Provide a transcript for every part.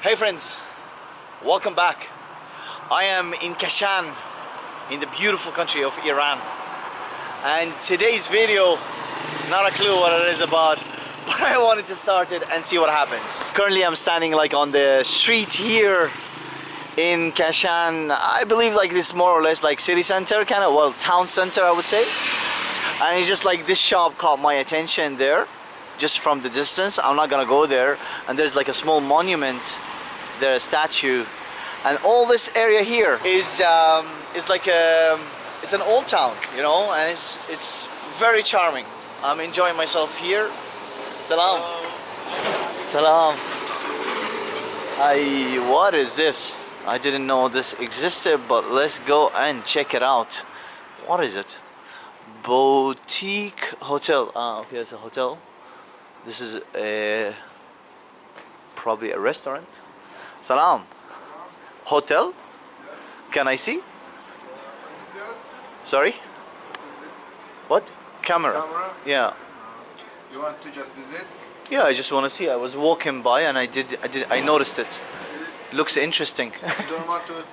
Hey friends, welcome back. I am in Kashan, in the beautiful country of Iran. And today's video, not a clue what it is about, but I wanted to start it and see what happens. Currently I'm standing like on the street here in Kashan. I believe like this more or less like city center, kind of, well, town center I would say. And it's just like this shop caught my attention there, just from the distance. I'm not gonna go there. And there's like a small monument there, a statue, and all this area here is like it's an old town, you know, and it's very charming. I'm enjoying myself here. Salam. Salam. What is this? I didn't know this existed, but let's go and check it out. What is it? Boutique hotel. Ah, okay, it's a hotel. This is probably a restaurant. Salam. Hotel? Can I see? Sorry? What? Camera. Yeah. You want to just visit? Yeah, I just want to see. I was walking by and I noticed it. Looks interesting. You don't want to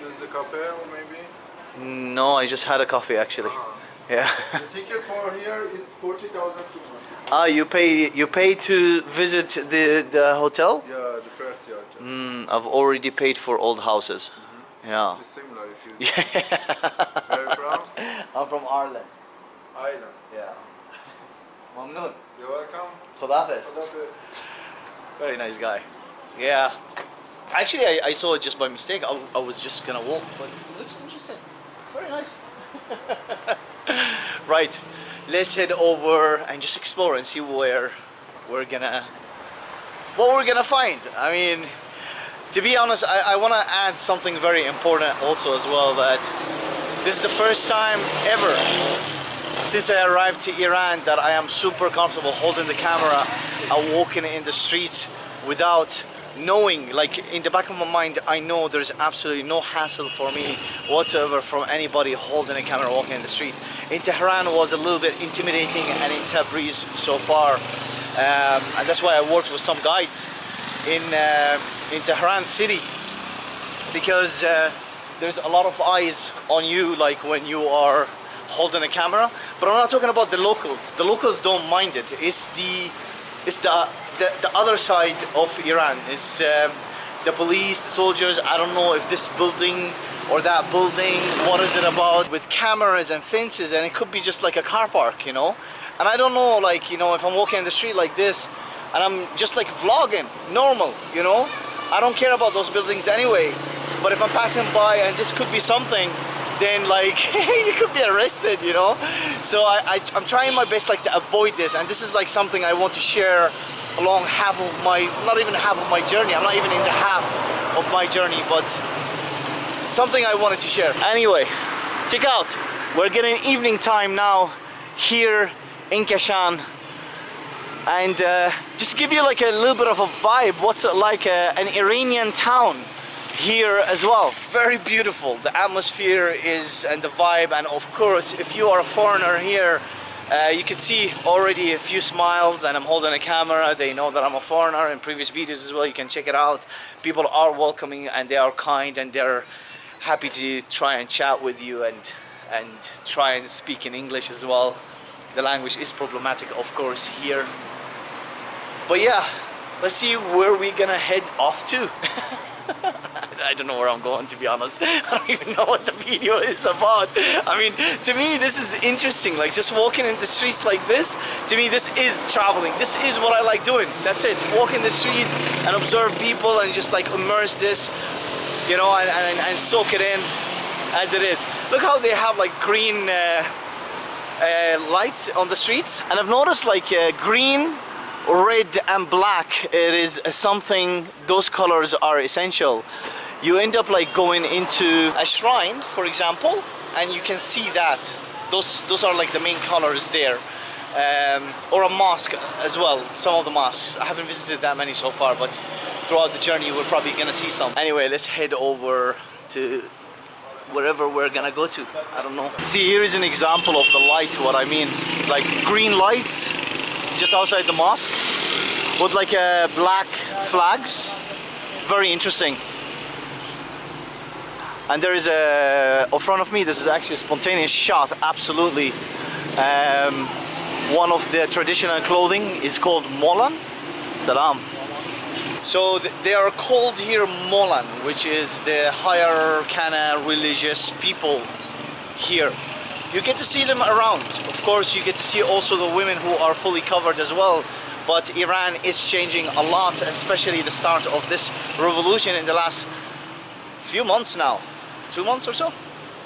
use the cafe or maybe? No, I just had a coffee actually. Yeah. The ticket for here is 40,000. Ah, you pay to visit the hotel? Yeah, the first year. I've already paid for old houses. Yeah. It's similar if you. Yeah. Where are you from? I'm from Ireland. Ireland. Yeah. Mamnoon. You're welcome. Khudafez. Very nice guy. Yeah. Actually, I saw it just by mistake. I was just gonna walk, but it looks interesting. Very nice. Right. Let's head over and just explore and see what we're gonna find. I mean, to be honest, I want to add something very important also as well, that this is the first time ever since I arrived to Iran that I am super comfortable holding the camera and walking in the streets without knowing, like in the back of my mind, I know there's absolutely no hassle for me whatsoever from anybody holding a camera walking in the street. In Tehran was a little bit intimidating, and in Tabriz so far, and that's why I worked with some guides in Tehran city, because there's a lot of eyes on you, like when you are holding a camera. But I'm not talking about the locals. The locals don't mind it. It's the other side of Iran. It's the police, the soldiers. I don't know if this building or that building, what is it about, with cameras and fences, and it could be just like a car park, you know. And I don't know, like, you know, if I'm walking in the street like this and I'm just like vlogging normal, you know, I don't care about those buildings anyway. But if I'm passing by and this could be something, then like you could be arrested, you know. So I'm trying my best like to avoid this, and this is like something I want to share along half of my, not even half of my journey. I'm not even in the half of my journey, but something I wanted to share. Anyway, check out, we're getting evening time now here in Kashan, and just to give you like a little bit of a vibe, what's it like an Iranian town here as well. Very beautiful. The atmosphere is, and the vibe, and of course if you are a foreigner here, you can see already a few smiles, and I'm holding a camera. They know that I'm a foreigner. In previous videos as well, you can check it out. People are welcoming and they are kind, and they're happy to try and chat with you and try and speak in English as well. The language is problematic, of course, here. But yeah, let's see where we're gonna head off to. I don't know where I'm going, to be honest. I don't even know what the video is about. I mean, to me this is interesting, like just walking in the streets like this. To me this is traveling. This is what I like doing. That's it. Walk in the streets and observe people and just like immerse this, you know, and soak it in as it is. Look how they have like green lights on the streets, and I've noticed like green, red and black, it is something, those colors are essential. You end up like going into a shrine, for example, and you can see that those are like the main colors there, or a mosque as well. Some of the mosques, I haven't visited that many so far, but throughout the journey we're probably gonna see some. Anyway, let's head over to wherever we're gonna go to. I don't know. See, here is an example of the light, what I mean. It's like green lights just outside the mosque with like black flags very interesting. And there is a, in front of me, this is actually a spontaneous shot, absolutely. One of the traditional clothing is called Molan. Salam. So they are called here Molan, which is the higher kind of religious people here. You get to see them around. Of course, you get to see also the women who are fully covered as well. But Iran is changing a lot, especially the start of this revolution in the last few months now. 2 months or so?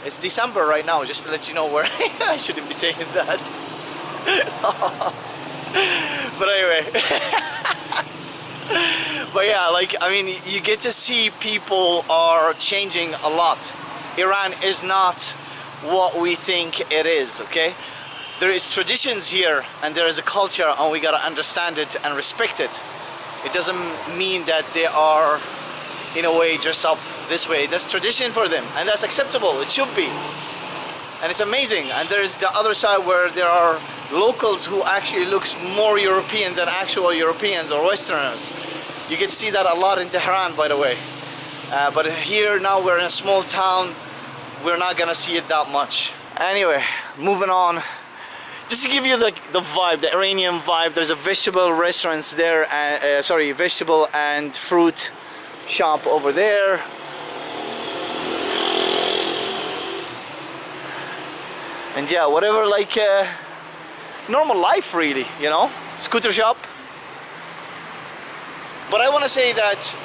It's December right now, just to let you know where I shouldn't be saying that. But anyway. But yeah, like, I mean, you get to see people are changing a lot. Iran is not what we think it is, okay? There is traditions here and there is a culture, and we gotta understand it and respect it. It doesn't mean that they are in a way dressed up this way. That's tradition for them and that's acceptable. It should be. And it's amazing. And there's the other side where there are locals who actually looks more European than actual Europeans or Westerners. You get to see that a lot in Tehran, by the way. But here now we're in a small town, we're not gonna see it that much. Anyway, moving on. Just to give you like the vibe, the Iranian vibe, there's a vegetable restaurants there, vegetable and fruit shop over there. And yeah, whatever, like normal life really, you know, scooter shop. But I want to say that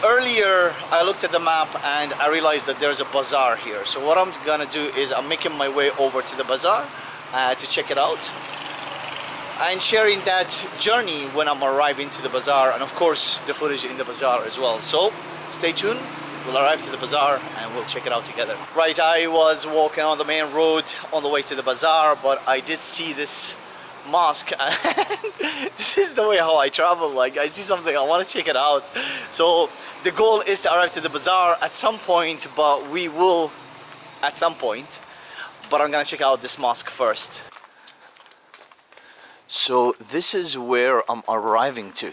earlier I looked at the map and I realized that there's a bazaar here. So what I'm gonna do is I'm making my way over to the bazaar to check it out and sharing that journey when I'm arriving to the bazaar, and of course the footage in the bazaar as well. So stay tuned, we'll arrive to the bazaar and we'll check it out together. Right, I was walking on the main road on the way to the bazaar, but I did see this mosque and this is the way how I travel. Like, I see something, I want to check it out. So the goal is to arrive to the bazaar at some point, but we will at some point. But I'm gonna check out this mosque first. So this is where I'm arriving to.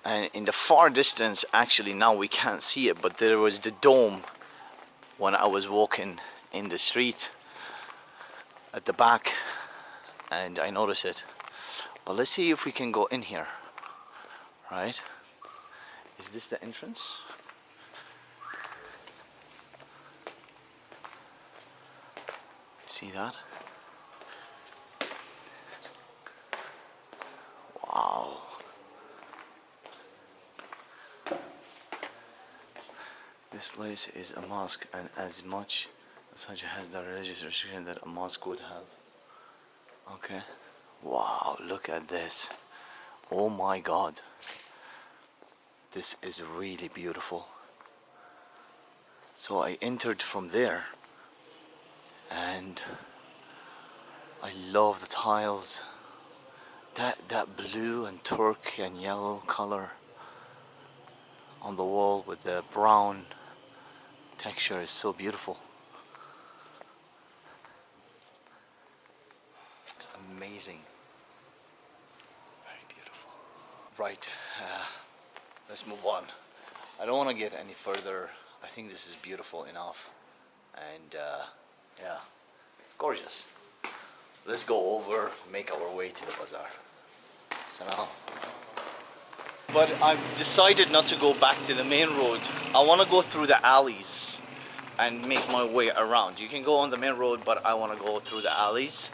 And in the far distance, actually now we can't see it, but there was the dome when I was walking in the street at the back, and I noticed it. But let's see if we can go in here, right? Is this the entrance? See that? Wow. This place is a mosque, and as much such has the religious restriction that a mosque would have. Okay. Wow, look at this. Oh my God. This is really beautiful. So I entered from there, and I love the tiles. That blue and turquoise and yellow color on the wall with the brown texture is so beautiful. Amazing. Very beautiful. Right, let's move on. I don't want to get any further. I think this is beautiful enough. And yeah, it's gorgeous. Let's go over, make our way to the bazaar. Salam. But I've decided not to go back to the main road. I want to go through the alleys and make my way around. You can go on the main road, but I want to go through the alleys.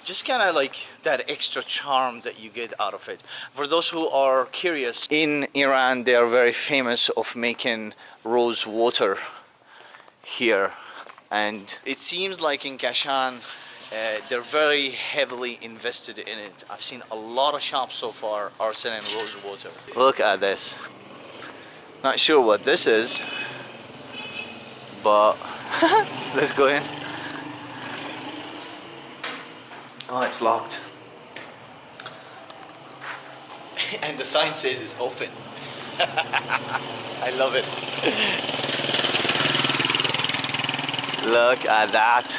Just kind of like that extra charm that you get out of it. For those who are curious, in Iran they are very famous of making rose water here. And it seems like in Kashan, they're very heavily invested in it. I've seen a lot of shops so far are selling rose water. Look at this. Not sure what this is, but let's go in. Oh, it's locked. And the sign says it's open. I love it. Look at that.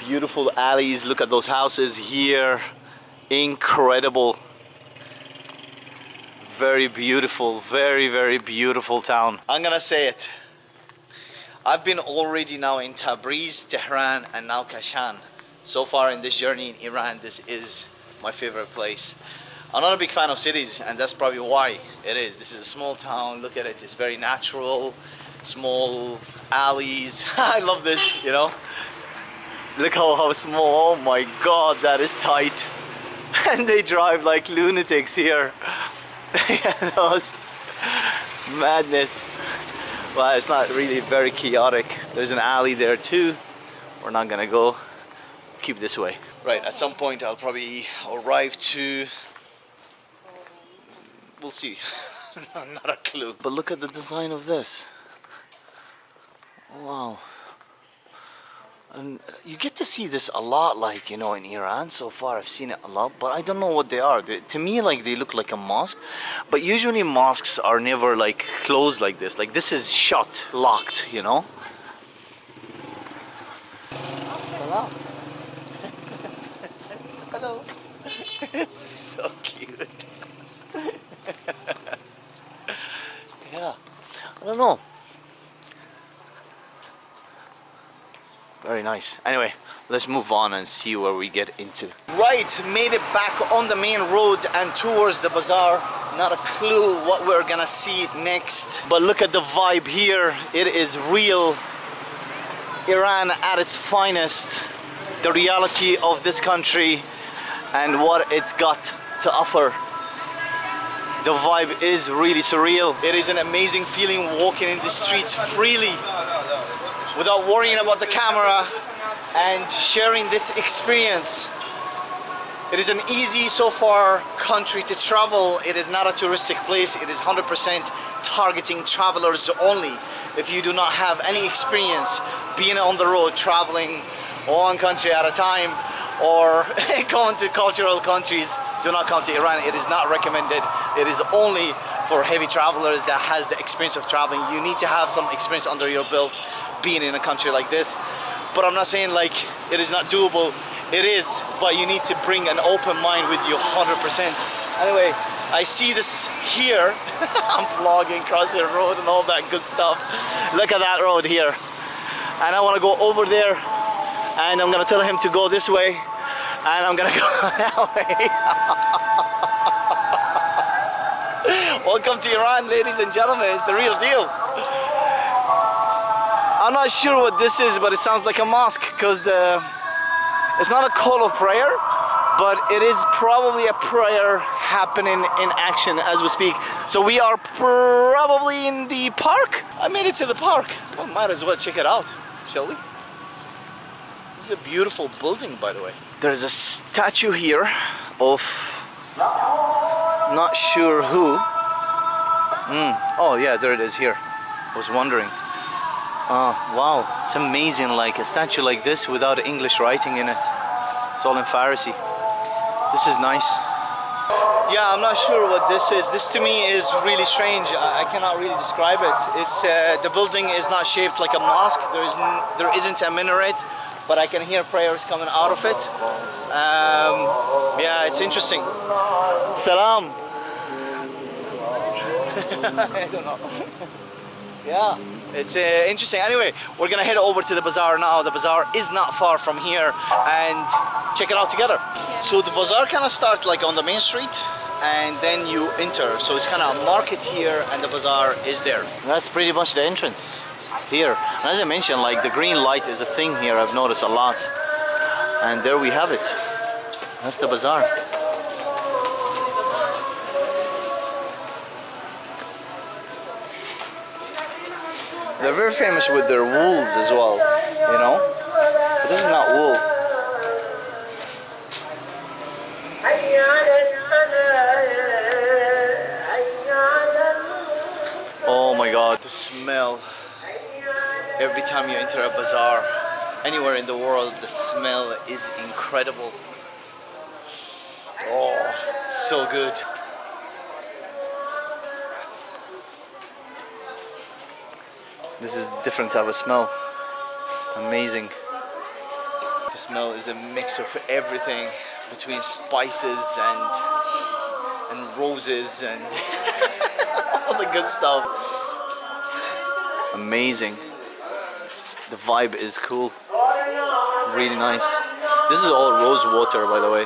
Beautiful alleys. Look at those houses here. Incredible. very beautiful, very, very beautiful town. I'm gonna say it. I've been already now in Tabriz, Tehran, and now Kashan. So far in this journey in Iran, this is my favorite place. I'm not a big fan of cities, and that's probably why it is. This is a small town. Look at it. It's very natural. Small alleys. I love this, you know. Look how small. Oh my God, that is tight. And they drive like lunatics here. That was madness. Well, it's not really very chaotic. There's an alley there too. We're not gonna go. Keep this way. Right, at some point I'll probably arrive to... We'll see. Not a clue. But look at the design of this. Wow. And you get to see this a lot, like, you know, in Iran. So far I've seen it a lot, but I don't know what they are. To me, like, they look like a mosque, but usually mosques are never like closed like this. Like, this is shut, locked, you know. Salam. Hello. It's so cute. Yeah, I don't know. Very nice. Anyway, let's move on and see where we get into. Right, made it back on the main road and towards the bazaar. Not a clue what we're gonna see next. But look at the vibe here. It is real Iran at its finest. The reality of this country and what it's got to offer. The vibe is really surreal. It is an amazing feeling walking in the streets freely, without worrying about the camera and sharing this experience. It is an easy so far country to travel. It is not a touristic place. It is 100% targeting travelers only. If you do not have any experience being on the road, traveling one country at a time, or going to cultural countries, do not come to Iran. It is not recommended. It is only for heavy travelers that has the experience of traveling. You need to have some experience under your belt being in a country like this. But I'm not saying like it is not doable. It is, but you need to bring an open mind with you 100%. Anyway, I see this here. I'm vlogging across the road and all that good stuff. Look at that road here. And I want to go over there, and I'm gonna tell him to go this way, and I'm gonna go that way. Welcome to Iran, ladies and gentlemen. It's the real deal. I'm not sure what this is, but it sounds like a mosque, because it's not a call of prayer, but it is probably a prayer happening in action as we speak. So we are probably in the park. I made it to the park. Well, might as well check it out, shall we? This is a beautiful building, by the way. There's a statue here of not sure who. Oh yeah, there it is here. I was wondering. Wow, it's amazing, like a statue like this without English writing in it. It's all in Farsi. This is nice. Yeah, I'm not sure what this is. This to me is really strange. I cannot really describe it. It's the building is not shaped like a mosque. There isn't a minaret, but I can hear prayers coming out of it. Yeah, it's interesting. Salam. I don't know. Yeah, it's interesting. Anyway, we're gonna head over to the bazaar now. The bazaar is not far from here, and check it out together. So the bazaar kind of starts like on the main street, and then you enter. So it's kind of a market here, and the bazaar is there. That's pretty much the entrance here. And as I mentioned, like the green light is a thing here. I've noticed a lot. And there we have it. That's the bazaar. They're very famous with their wools as well, you know? But this is not wool. Oh my God, the smell. Every time you enter a bazaar, anywhere in the world, the smell is incredible. Oh, so good. This is a different type of smell. Amazing. The smell is a mix of everything between spices and roses and all the good stuff. Amazing. The vibe is cool. Really nice. This is all rose water, by the way.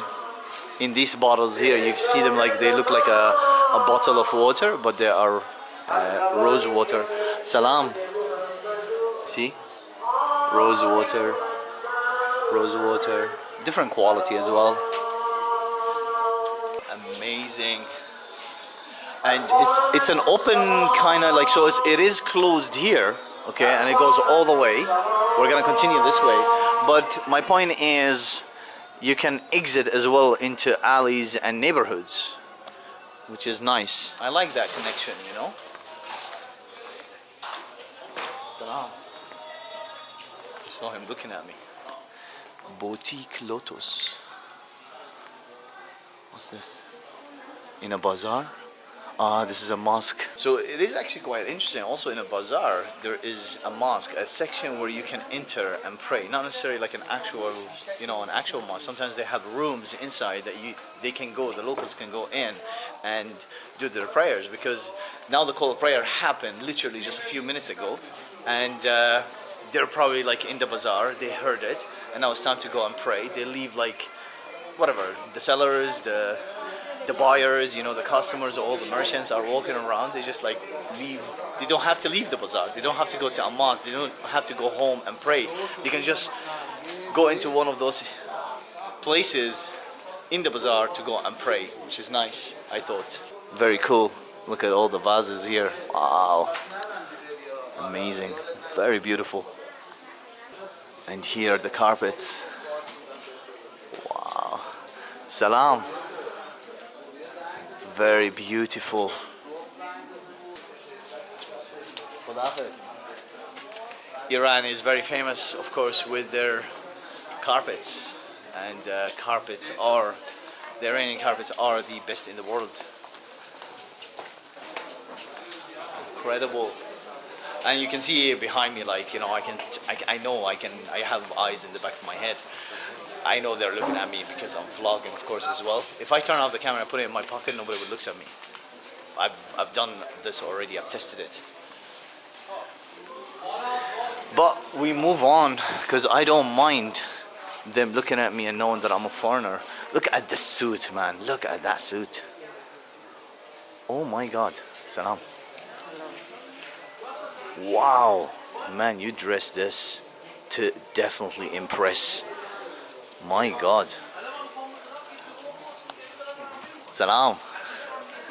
In these bottles here, you see them like they look like a bottle of water, but they are rose water. Salam. See? Rose water. Rose water. Different quality as well. Amazing. And it's an open kind of like, so it is closed here, okay, and it goes all the way. We're gonna continue this way, but my point is you can exit as well into alleys and neighborhoods, which is nice. I like that connection, you know. Salam. I saw him looking at me. Boutique Lotus. What's this? In a bazaar? Ah, this is a mosque. So it is actually quite interesting. Also in a bazaar, there is a mosque, a section where you can enter and pray. Not necessarily like an actual, you know, an actual mosque. Sometimes they have rooms inside that they can go, the locals can go in and do their prayers, because now the call of prayer happened literally just a few minutes ago, and they're probably like in the bazaar, they heard it, and now it's time to go and pray. They leave like, whatever, the sellers, the buyers, you know, the customers, all the merchants are walking around. They just like leave. They don't have to leave the bazaar. They don't have to go to a mosque. They don't have to go home and pray. They can just go into one of those places in the bazaar to go and pray, which is nice, I thought. Very cool. Look at all the vases here. Wow. Amazing. Very beautiful. And here are the carpets. Wow. Salam. Very beautiful. Iran is very famous, of course, with their carpets, and the Iranian carpets are the best in the world. Incredible. And you can see behind me, like, you know, I have eyes in the back of my head. I know they're looking at me because I'm vlogging, of course, as well. If I turn off the camera and put it in my pocket, nobody would look at me. I've done this already. I've tested it. But we move on, because I don't mind them looking at me and knowing that I'm a foreigner. Look at the suit, man. Look at that suit. Oh my God. Salam. Wow. Man, you dress this to definitely impress. My God. Salam.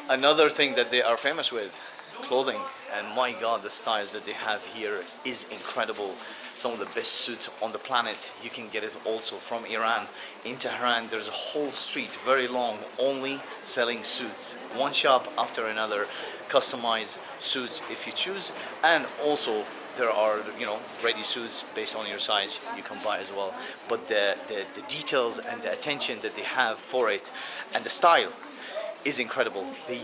Another thing that they are famous with, clothing. And my God, the styles that they have here is incredible. Some of the best suits on the planet. You can get it also from Iran. In Tehran, there's a whole street, very long, only selling suits. One shop after another, customized suits if you choose. And also, there are, you know, ready suits based on your size you can buy as well. But the details and the attention that they have for it and the style is incredible. They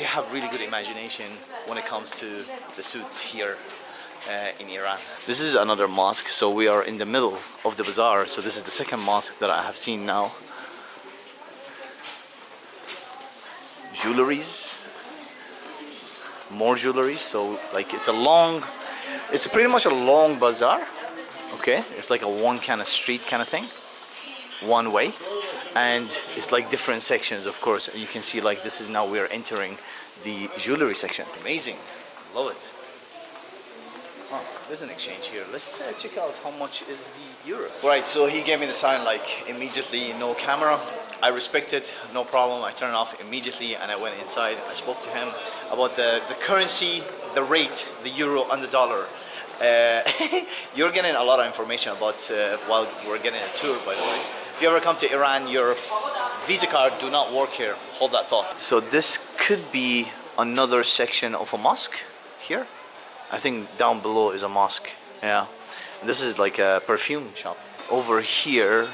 have really good imagination when it comes to the suits here in Iran. This is another mosque, so we are in the middle of the bazaar. So this is the second mosque that I have seen now. Jewelries, more jewelry. So like it's pretty much a long bazaar. Okay, it's like a one kind of street kind of thing, one way, and it's like different sections, of course. And you can see like this is now we are entering the jewelry section. Amazing, love it. Oh, there's an exchange here. Let's check out how much is the euro. Right, so he gave me the sign like immediately, no camera. I respect it, no problem. I turned it off immediately and I went inside. I spoke to him about the currency, the rate, the euro and the dollar. You're getting a lot of information about while we're getting a tour, by the way. If you ever come to Iran, your Visa card do not work here. Hold that thought. So this could be another section of a mosque here. I think down below is a mosque. Yeah. This is like a perfume shop. Over here,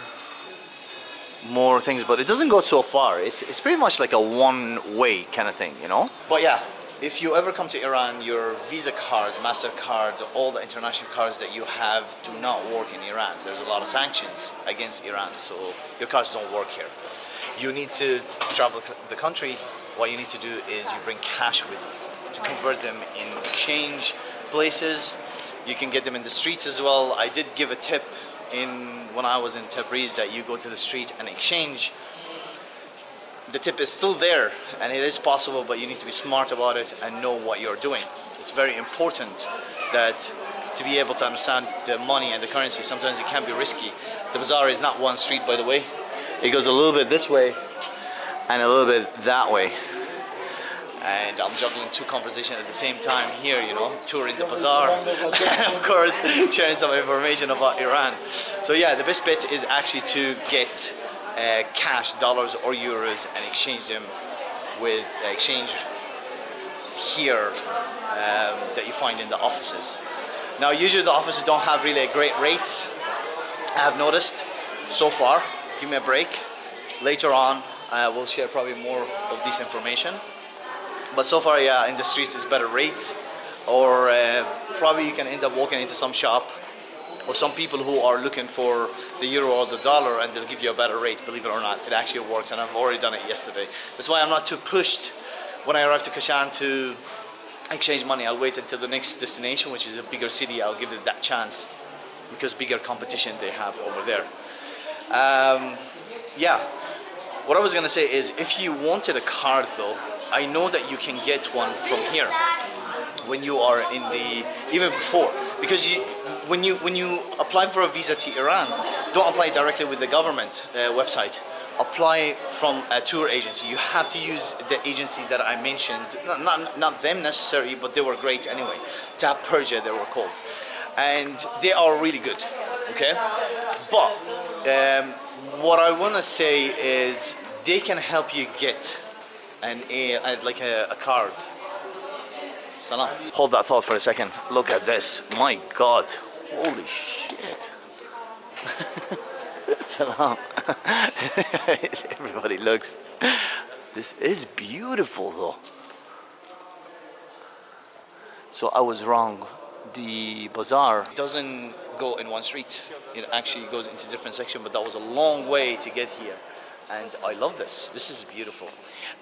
more things, but it doesn't go so far. It's pretty much like a one-way kind of thing, you know? But yeah, if you ever come to Iran, your Visa card, MasterCard, all the international cards that you have do not work in Iran. There's a lot of sanctions against Iran, so your cards don't work here. You need to travel the country what you need to do is you bring cash with you to convert them in exchange places. You can get them in the streets as well. I did give a tip when I was in Tabriz that you go to the street and exchange. The tip is still there and it is possible, but you need to be smart about it and know what you're doing. It's very important that to be able to understand the money and the currency. Sometimes it can be risky. The bazaar is not one street, by the way. It goes a little bit this way and a little bit that way. And I'm juggling two conversations at the same time here, you know, touring the bazaar and of course sharing some information about Iran. So yeah, the best bet is actually to get cash, dollars or euros, and exchange them with exchange here that you find in the offices. Now usually the offices don't have really great rates, I have noticed so far. Give me a break. Later on we'll share probably more of this information. But so far, yeah, in the streets it's better rates, or probably you can end up walking into some shop or some people who are looking for the euro or the dollar and they'll give you a better rate. Believe it or not, it actually works, and I've already done it yesterday. That's why I'm not too pushed when I arrive to Kashan to exchange money. I'll wait until the next destination, which is a bigger city. I'll give it that chance because bigger competition they have over there. Yeah, what I was gonna say is if you wanted a card though, I know that you can get one from here when you are in the, even before, because when you apply for a visa to Iran, don't apply directly with the government website. Apply from a tour agency. You have to use the agency that I mentioned, not them necessarily, but they were great anyway. Tab Persia they were called, and they are really good. Okay, but what I want to say is they can help you get like a card. Salam. Hold that thought for a second. Look at this. My God. Holy shit. Salam. Everybody looks. This is beautiful though. So I was wrong. The bazaar doesn't go in one street. It actually goes into different sections, but that was a long way to get here. And I love this. This is beautiful.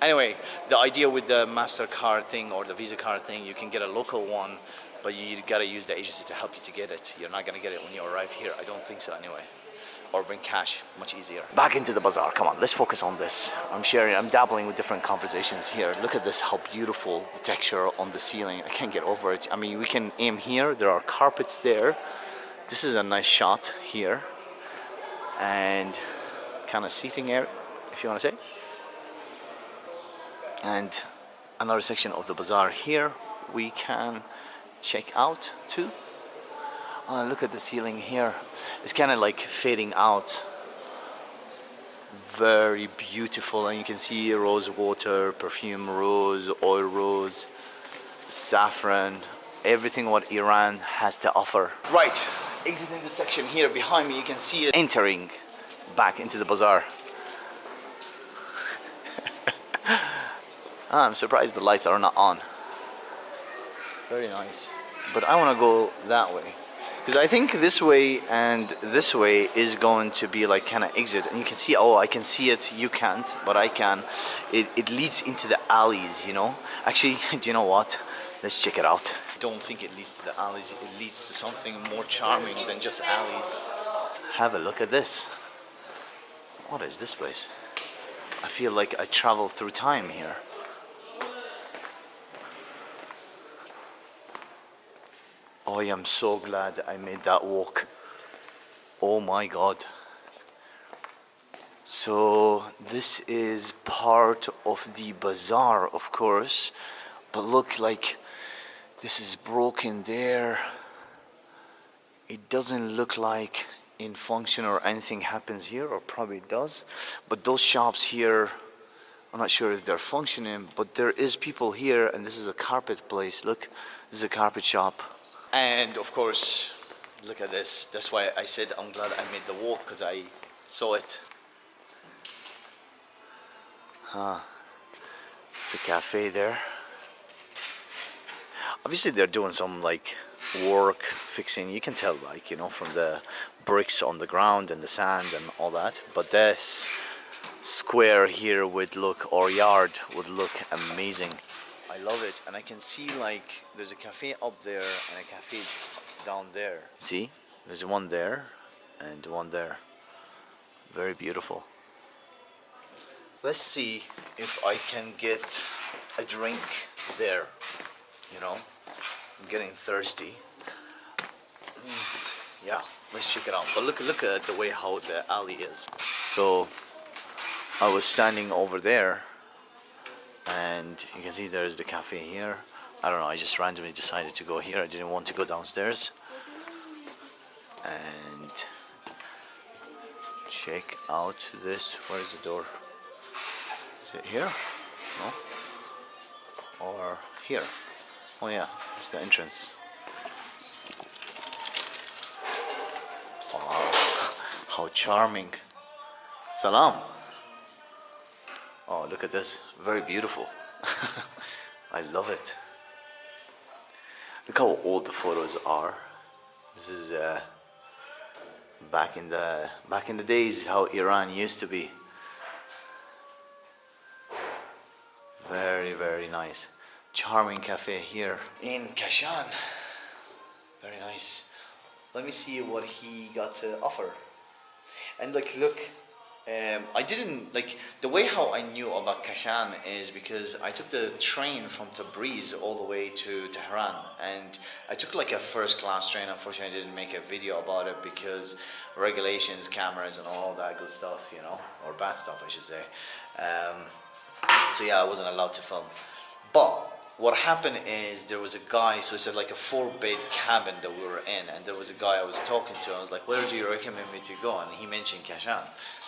Anyway, the idea with the MasterCard thing or the Visa card thing, you can get a local one, but you gotta use the agency to help you to get it. You're not gonna get it when you arrive here. I don't think so anyway. Or bring cash, much easier. Back into the bazaar, come on, let's focus on this. I'm dabbling with different conversations here. Look at this, how beautiful the texture on the ceiling. I can't get over it. I mean, we can aim here. There are carpets there. This is a nice shot here. And kind of seating area, if you want to say. And another section of the bazaar here we can check out too. Look at the ceiling here. It's kind of like fading out. Very beautiful, and you can see rose water, perfume rose, oil rose, saffron, everything what Iran has to offer. Right, exiting the section here behind me, you can see it entering back into the bazaar. I'm surprised the lights are not on. Very nice. But I want to go that way, because I think this way and this way is going to be like kind of exit, and you can see, oh, I can see it, you can't, but I can. It leads into the alleys, you know. Actually, do you know what? Let's check it out. I don't think it leads to the alleys, it leads to something more charming than just alleys. Have a look at this. What is this place? I feel like I travel through time here. Oh, I am so glad I made that walk. Oh my God. So this is part of the bazaar, of course, but look, like this is broken there. It doesn't look like in function or anything happens here, or probably does, but those shops here, I'm not sure if they're functioning, but there is people here, and this is a carpet place. Look, this is a carpet shop. And of course, look at this. That's why I said I'm glad I made the walk, because I saw it. It's a cafe there. Obviously they're doing some like work, fixing, you can tell, like, you know, from the bricks on the ground and the sand and all that. But this, square here would look, or yard would look amazing. I love it, and I can see like there's a cafe up there and a cafe down there. See, there's one there and one there. Very beautiful. Let's see if I can get a drink there. You know, I'm getting thirsty. Yeah, let's check it out. But look at the way how the alley is. So I was standing over there, and you can see there's the cafe here. I don't know, I just randomly decided to go here. I didn't want to go downstairs. And check out this. Where is the door? Is it here? No? Or here? Oh yeah, it's the entrance. Wow, how charming. Salam. Oh, look at this. Very beautiful. I love it. Look how old the photos are. This is back in the days how Iran used to be. Very, very nice. Charming cafe here in Kashan. Very nice. Let me see what he got to offer. And like, look, I didn't like the way how I knew about Kashan is because I took the train from Tabriz all the way to Tehran, and I took like a first class train. Unfortunately, I didn't make a video about it because regulations, cameras, and all that good stuff, you know, or bad stuff, I should say. So yeah, I wasn't allowed to film. But what happened is there was a guy, so it's like a 4-bed cabin that we were in, and there was a guy I was talking to. I was like, where do you recommend me to go? And he mentioned Kashan.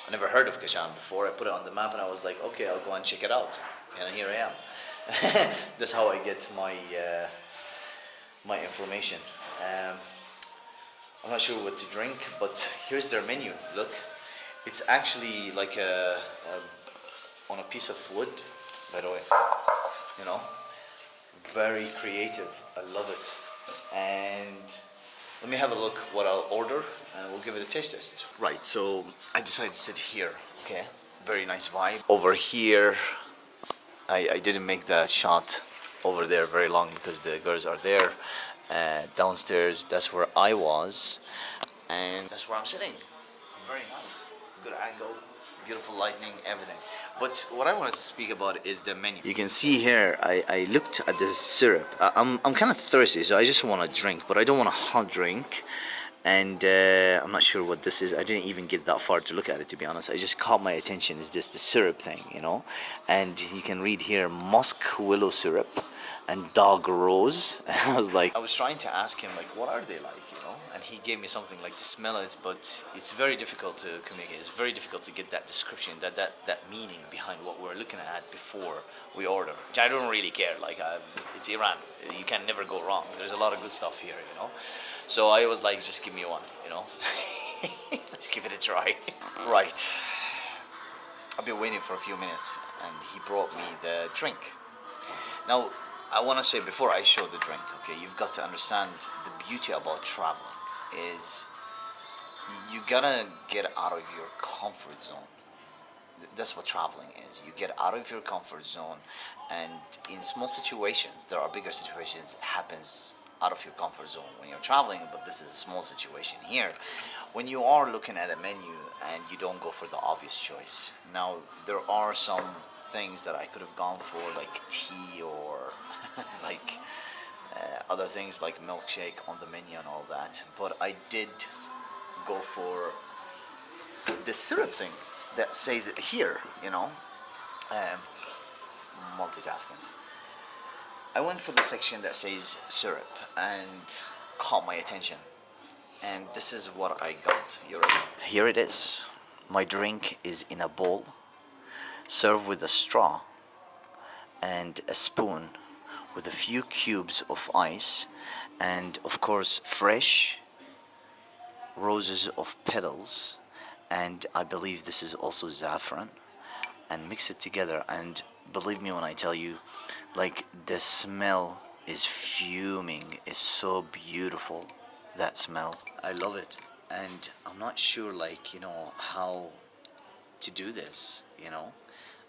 I never heard of Kashan before. I put it on the map and I was like, okay, I'll go and check it out. And here I am. That's how I get my my information. I'm not sure what to drink, but here's their menu. Look, it's actually like on a piece of wood, by the way. You know, very creative. I love it. And let me have a look what I'll order, and we'll give it a taste test. Right, so I decided to sit here. Okay, very nice vibe. Over here, I didn't make that shot over there very long because the girls are there. Downstairs, that's where I was, and that's where I'm sitting. Very nice, good angle, beautiful lighting, everything. But what I want to speak about is the menu. You can see here, I looked at the syrup. I'm kind of thirsty, so I just want a drink, but I don't want a hot drink. And I'm not sure what this is. I didn't even get that far to look at it, to be honest. I just caught my attention is this the syrup thing, you know. And you can read here, Mosque willow syrup and dog rose. And I was like, I was trying to ask him like, what are they like, you know? And he gave me something like to smell it, but it's very difficult to communicate. It's very difficult to get that description, that meaning behind what we're looking at before we order. Which I don't really care. Like, it's Iran. You can never go wrong. There's a lot of good stuff here, you know. So I was like, just give me one, you know. Let's give it a try. Right. I've been waiting for a few minutes, and he brought me the drink. Now, I want to say before I show the drink, okay, you've got to understand the beauty about traveling is you gotta get out of your comfort zone. That's what traveling is. You get out of your comfort zone, and in small situations, there are bigger situations, it happens out of your comfort zone when you're traveling, but this is a small situation here. When you are looking at a menu and you don't go for the obvious choice. Now, there are some things that I could have gone for, like tea or like other things like milkshake on the menu and all that, but I did go for the syrup thing that says it here, you know. Multitasking. I went for the section that says syrup and caught my attention, and this is what I got. You ready? Here it is. My drink is in a bowl, served with a straw and a spoon with a few cubes of ice, and of course fresh roses of petals, and I believe this is also saffron, and mix it together. And believe me when I tell you, like, the smell is fuming. It's so beautiful, that smell. I love it. And I'm not sure, like, you know, how to do this, you know.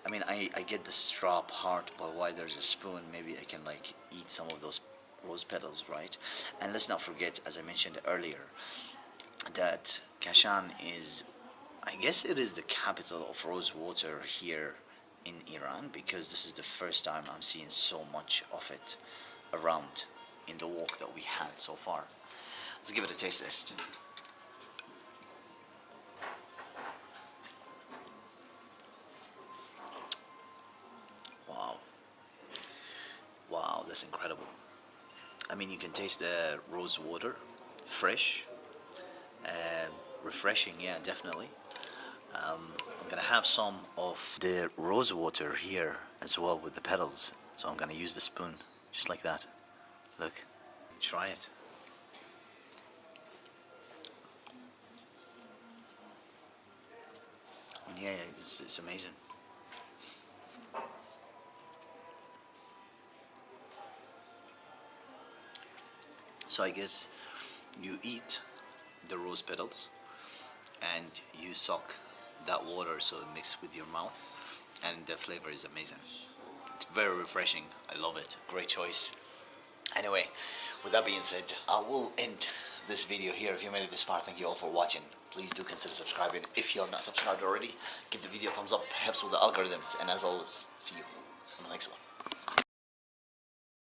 I mean, I get the straw part, but why there's a spoon, maybe I can like eat some of those rose petals, right? And let's not forget, as I mentioned earlier, that Kashan is, I guess it is the capital of rose water here in Iran, because this is the first time I'm seeing so much of it around in the walk that we had so far. Let's give it a taste test. Wow. Wow, that's incredible. I mean, you can taste the rose water, fresh, refreshing, yeah, definitely. I'm gonna have some of the rose water here as well with the petals. So I'm gonna use the spoon, just like that. Look, try it. Yeah, it's amazing. So I guess you eat the rose petals and you suck that water so it mixes with your mouth, and the flavor is amazing. It's very refreshing. I love it. Great choice. Anyway, with that being said, I will end this video here. If you made it this far, thank you all for watching. Please do consider subscribing. If you have not subscribed already, give the video a thumbs up. Helps with the algorithms. And as always, see you on the next one.